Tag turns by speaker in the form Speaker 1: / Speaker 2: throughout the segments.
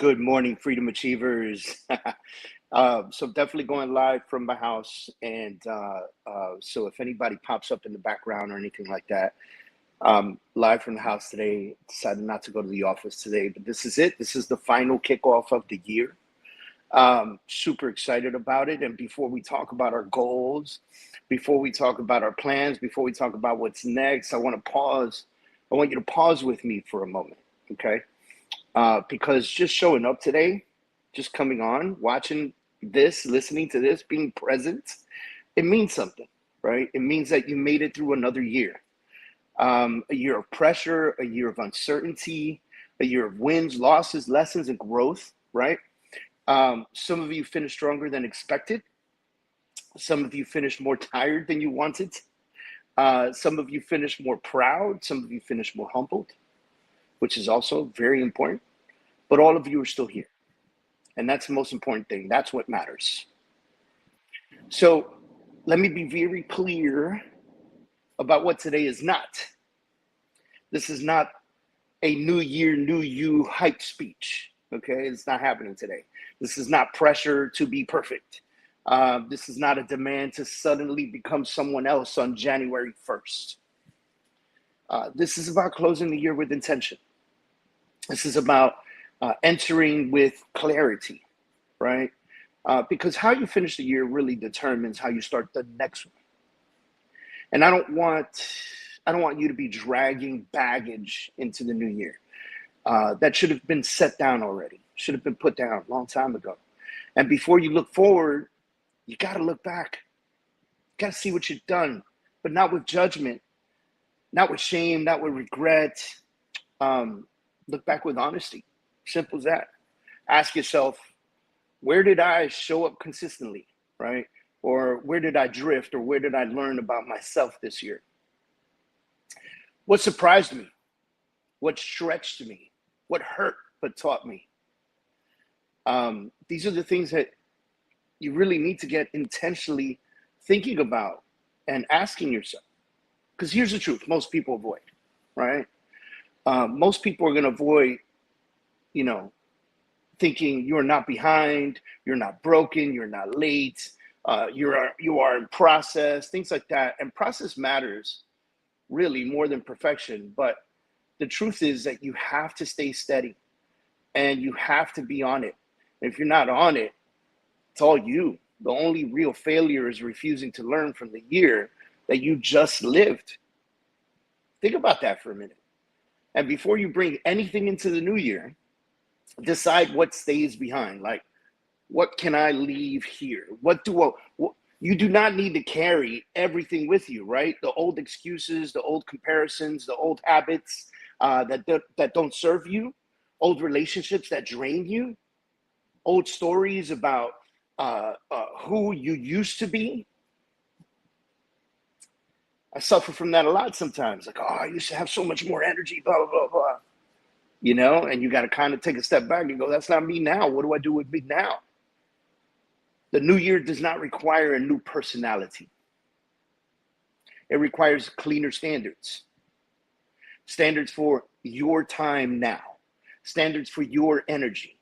Speaker 1: Good morning, Freedom Achievers. So definitely going live from my house, and so if anybody pops up in the background or anything like that, live from the house today. Decided not to go to the office today, but this is it. This is the final kickoff of the year. Super excited about it. And before we talk about our goals, before we talk about our plans, before we talk about what's next, I want to pause. I want you to pause with me for a moment, okay? Because just showing up today, just coming on, watching this, listening to this, being present, it means something, right? It means that you made it through another year. A year of pressure, a year of uncertainty, a year of wins, losses, lessons, and growth, right? Some of you finished stronger than expected. Some of you finished more tired than you wanted. Some of you finished more proud. Some of you finished more humbled, which is also very important. But all of you are still here. And that's the most important thing. That's what matters. So let me be very clear about what today is not. This is not a new year, new you hype speech. Okay, it's not happening today. This is not pressure to be perfect. This is not a demand to suddenly become someone else on January 1st. This is about closing the year with intention. This is about entering with clarity, right? Because how you finish the year really determines how you start the next one. And I don't want you to be dragging baggage into the new year. That should have been set down already, should have been put down a long time ago. And before you look forward, you got to look back. You got to see what you've done, but not with judgment, not with shame, not with regret. Look back with honesty. Simple as that. Ask yourself, where did I show up consistently, right? Or where did I drift, or where did I learn about myself this year? What surprised me? What stretched me? What hurt but taught me? These are the things that you really need to get intentionally thinking about and asking yourself. Because here's the truth, most people avoid, right? Most people are going to avoid, thinking you're not behind, you're not broken, you're not late, you are in process, things like that. And process matters really more than perfection. But the truth is that you have to stay steady and you have to be on it. And if you're not on it, it's all you. The only real failure is refusing to learn from the year that you just lived. Think about that for a minute. And before you bring anything into the new year, decide what stays behind. Like, what can I leave here? You do not need to carry everything with you, right? The old excuses, the old comparisons, the old habits that don't serve you, old relationships that drain you, old stories about who you used to be. I suffer from that a lot sometimes. Like, I used to have so much more energy, blah, blah, blah, blah. And you got to kind of take a step back and go, that's not me now. What do I do with me now? The new year does not require a new personality. It requires cleaner standards. Standards for your time now. Standards for your energy.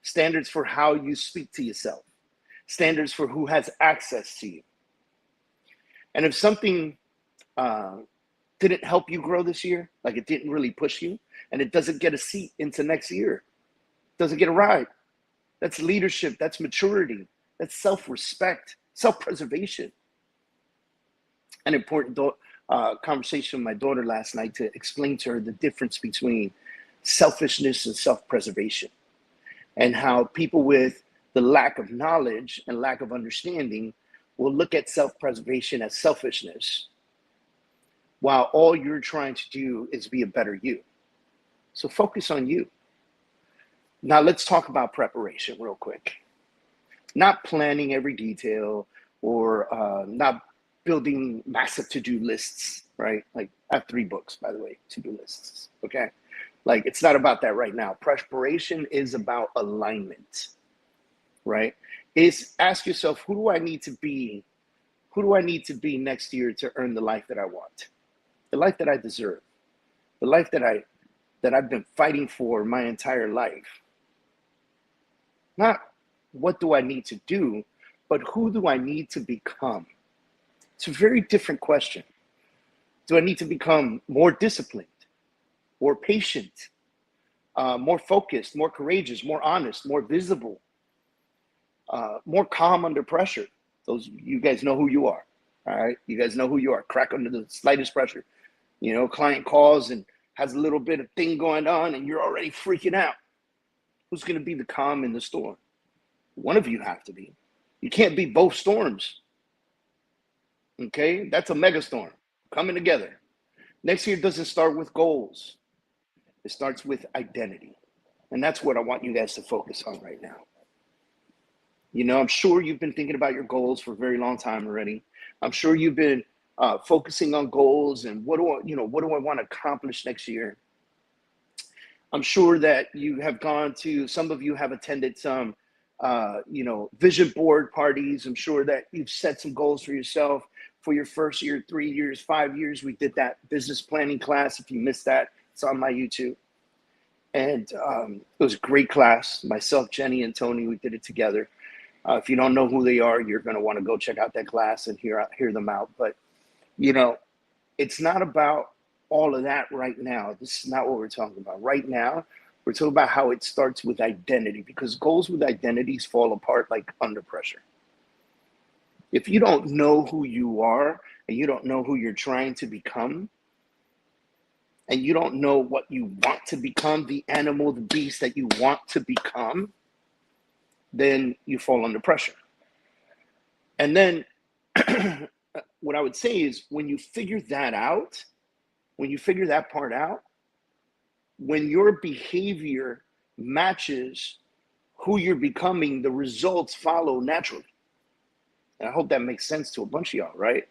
Speaker 1: Standards for how you speak to yourself. Standards for who has access to you. And if something didn't help you grow this year, like it didn't really push you, and it doesn't get a seat into next year, doesn't get a ride, that's leadership, that's maturity, that's self-respect, self-preservation. An important conversation with my daughter last night to explain to her the difference between selfishness and self-preservation, and how people with the lack of knowledge and lack of understanding will look at self-preservation as selfishness, while all you're trying to do is be a better you. So focus on you. Now let's talk about preparation real quick. Not planning every detail or not building massive to-do lists, right? Like, I have 3 books, by the way, to-do lists, okay? Like, it's not about that right now. Preparation is about alignment, right? Ask yourself, who do I need to be? Who do I need to be next year to earn the life that I want? The life that I deserve, the life that I've been fighting for my entire life. Not what do I need to do, but who do I need to become? It's a very different question. Do I need to become more disciplined, more patient, more focused, more courageous, more honest, more visible, more calm under pressure? Those, you guys know who you are. All right, you guys know who you are. Crack under the slightest pressure. You know, client calls and has a little bit of thing going on, and you're already freaking out. Who's going to be the calm in the storm? One of you have to be. You can't be both storms. Okay, that's a mega storm coming together. Next year doesn't start with goals. It starts with identity. And that's what I want you guys to focus on right now. You know, I'm sure you've been thinking about your goals for a very long time already. I'm sure you've been focusing on goals and what do I want to accomplish next year? I'm sure that you have gone to, some of you have attended some, vision board parties. I'm sure that you've set some goals for yourself for your first year, 3 years, 5 years. We did that business planning class. If you missed that, it's on my YouTube. And it was a great class. Myself, Jenny, and Tony, we did it together. If you don't know who they are, you're going to want to go check out that class and hear them out. But, you know, it's not about all of that right now. This is not what we're talking about. Right now, we're talking about how it starts with identity, because goals with identities fall apart like under pressure. If you don't know who you are and you don't know who you're trying to become, and you don't know what you want to become, the animal, the beast that you want to become, then you fall under pressure. And then what I would say is when you figure that out, when you figure that part out, when your behavior matches who you're becoming, the results follow naturally. And I hope that makes sense to a bunch of y'all, right?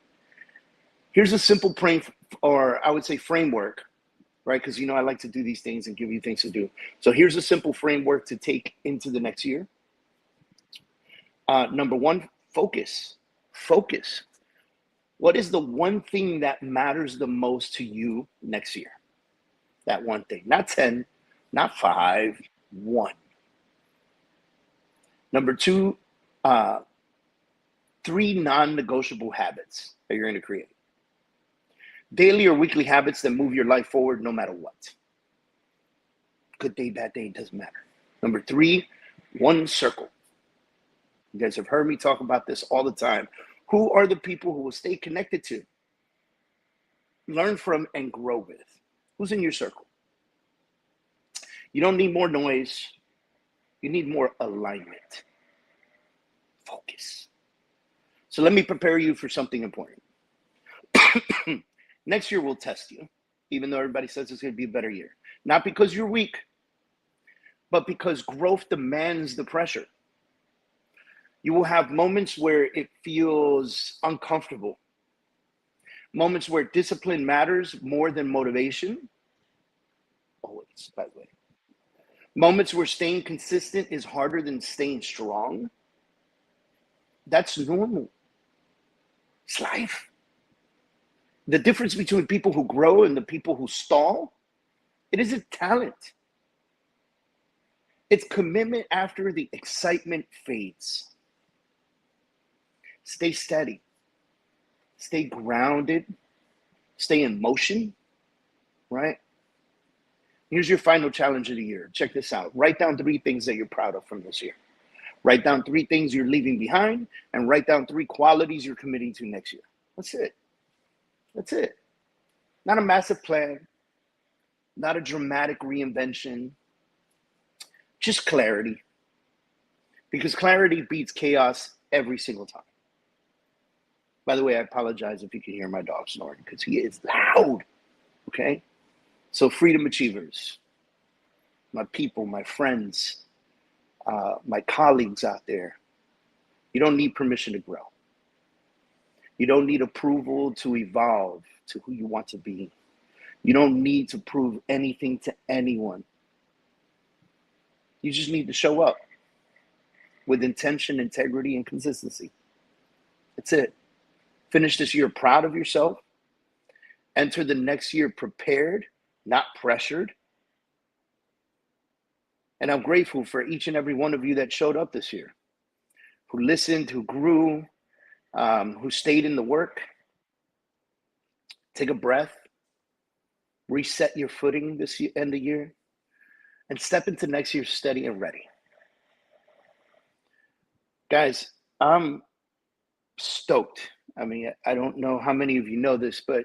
Speaker 1: Here's a simple framework, right? Because, I like to do these things and give you things to do. So here's a simple framework to take into the next year. Number one, focus. Focus. What is the one thing that matters the most to you next year? That one thing, not 10, not 5, 1. Number two, 3 non-negotiable habits that you're going to create. Daily or weekly habits that move your life forward no matter what. Good day, bad day, doesn't matter. Number 3, 1 circle. You guys have heard me talk about this all the time. Who are the people who will stay connected to, learn from, and grow with? Who's in your circle? You don't need more noise. You need more alignment. Focus. So let me prepare you for something important. Next year will test you, even though everybody says it's going to be a better year. Not because you're weak, but because growth demands the pressure. You will have moments where it feels uncomfortable. Moments where discipline matters more than motivation. Always, by the way. Moments where staying consistent is harder than staying strong. That's normal. It's life. The difference between people who grow and the people who stall, it isn't talent. It's commitment after the excitement fades. Stay steady. Stay grounded. Stay in motion, right? Here's your final challenge of the year. Check this out. Write down 3 things that you're proud of from this year. Write down 3 things you're leaving behind, and write down 3 qualities you're committing to next year. That's it. That's it. Not a massive plan, not a dramatic reinvention, just clarity. Because clarity beats chaos every single time. By the way, I apologize if you can hear my dog snoring because he is loud, okay? So freedom achievers, my people, my friends, my colleagues out there, you don't need permission to grow. You don't need approval to evolve to who you want to be. You don't need to prove anything to anyone. You just need to show up with intention, integrity, and consistency. That's it. Finish this year proud of yourself. Enter the next year prepared, not pressured. And I'm grateful for each and every one of you that showed up this year, who listened, who grew, who stayed in the work. Take a breath, reset your footing this end of the year, and step into next year steady and ready. Guys, I'm stoked. I mean, I don't know how many of you know this, but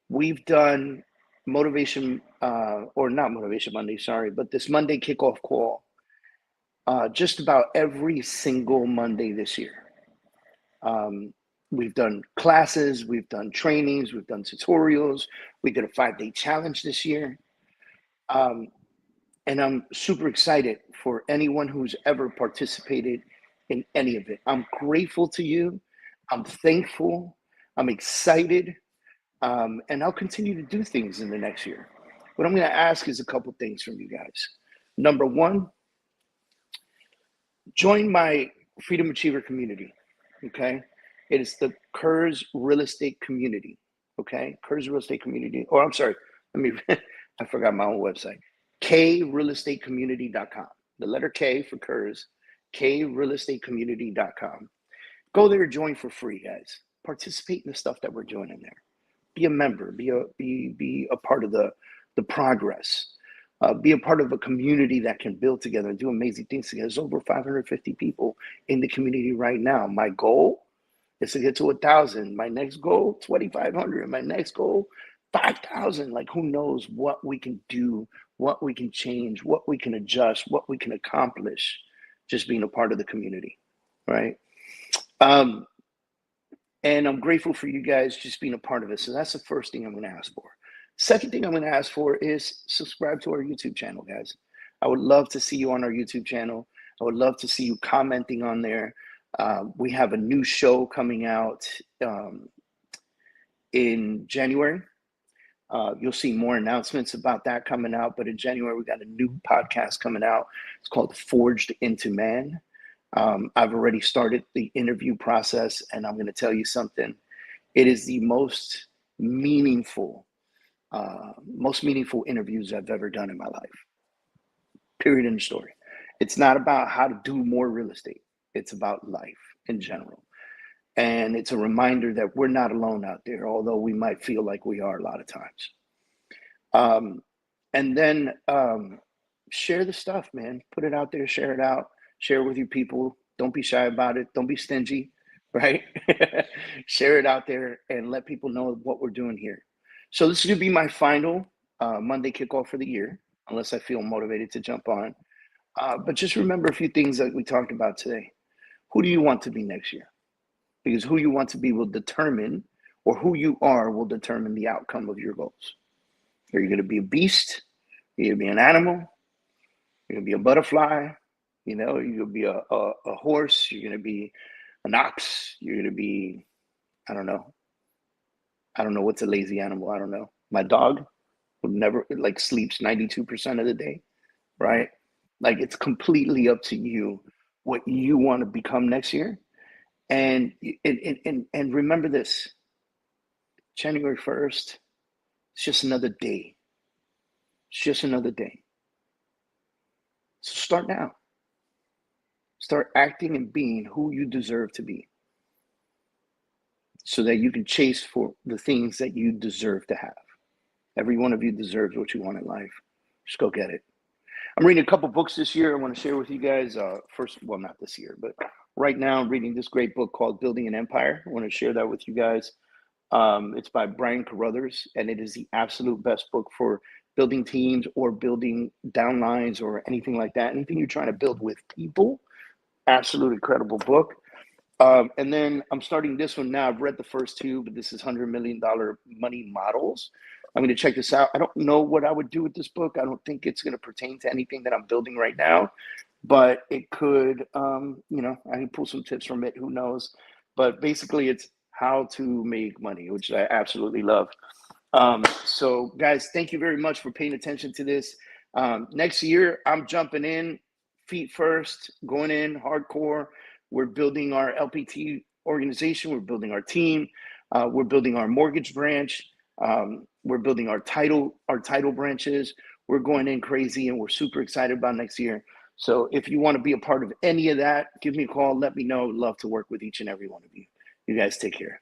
Speaker 1: we've done Motivation, or not Motivation Monday, sorry, but this Monday kickoff call just about every single Monday this year. We've done classes, we've done trainings, we've done tutorials. We did a 5-day challenge this year. And I'm super excited for anyone who's ever participated in any of it. I'm grateful to you. I'm thankful. I'm excited. And I'll continue to do things in the next year. What I'm going to ask is a couple things from you guys. Number one, join my Freedom Achiever community, okay? It is the Kurz Real Estate Community, okay? Kurz Real Estate Community. Oh, I'm sorry. I forgot my own website. KRealestateCommunity.com. The letter K for Kurz, KRealestateCommunity.com. Go there, join for free, guys. Participate in the stuff that we're doing in there. Be a member, be a part of the progress. Be a part of a community that can build together and do amazing things together. There's over 550 people in the community right now. My goal is to get to 1,000. My next goal, 2,500. My next goal, 5,000. Like, who knows what we can do, what we can change, what we can adjust, what we can accomplish just being a part of the community, right? And I'm grateful for you guys just being a part of it. So that's the first thing I'm going to ask for. Second thing I'm going to ask for is subscribe to our YouTube channel, guys. I would love to see you on our YouTube channel. I would love to see you commenting on there. We have a new show coming out in January. You'll see more announcements about that coming out. But in January, we got a new podcast coming out. It's called Forged into Man. I've already started the interview process, and I'm going to tell you something. It is the most meaningful interviews I've ever done in my life. Period, in the story. It's not about how to do more real estate. It's about life in general. And it's a reminder that we're not alone out there, although we might feel like we are a lot of times. And then share the stuff, man. Put it out there, share it out. Share it with your people. Don't be shy about it. Don't be stingy, right? Share it out there and let people know what we're doing here. So this is going to be my final Monday kickoff for the year, unless I feel motivated to jump on. But just remember a few things that we talked about today. Who do you want to be next year? Because who you want to be will determine, or who you are will determine the outcome of your goals. Are you going to be a beast? Are you going to be an animal? You're going to be a butterfly? You know, you're going to be a horse. You're going to be an ox. You're going to be, I don't know what's a lazy animal. I don't know. My dog would never, like, sleeps 92% of the day, right? Like, it's completely up to you what you want to become next year. And remember this, January 1st, it's just another day. It's just another day. So start now. Start acting and being who you deserve to be, so that you can chase for the things that you deserve to have. Every one of you deserves what you want in life. Just go get it. I'm reading a couple books this year I want to share with you guys. First, well, not this year, but right now I'm reading this great book called Building an Empire. I want to share that with you guys. It's by Brian Carruthers, and it is the absolute best book for building teams or building downlines or anything like that. Anything you're trying to build with people, absolute incredible book. And then I'm starting this one now. I've read the first two, but this is $100 Million Money Models. I'm going to check this out. I don't know what I would do with this book. I don't think it's going to pertain to anything that I'm building right now, but it could, I can pull some tips from it. Who knows? But basically, it's how to make money, which I absolutely love. So guys, thank you very much for paying attention to this. Next year, I'm jumping in feet first, going in hardcore. We're building our LPT organization. We're building our team. We're building our mortgage branch. We're building our title branches. we're going in crazy and we're super excited about next year. So if you want to be a part of any of that, give me a call. Let me know. Love to work with each and every one of you. You guys take care.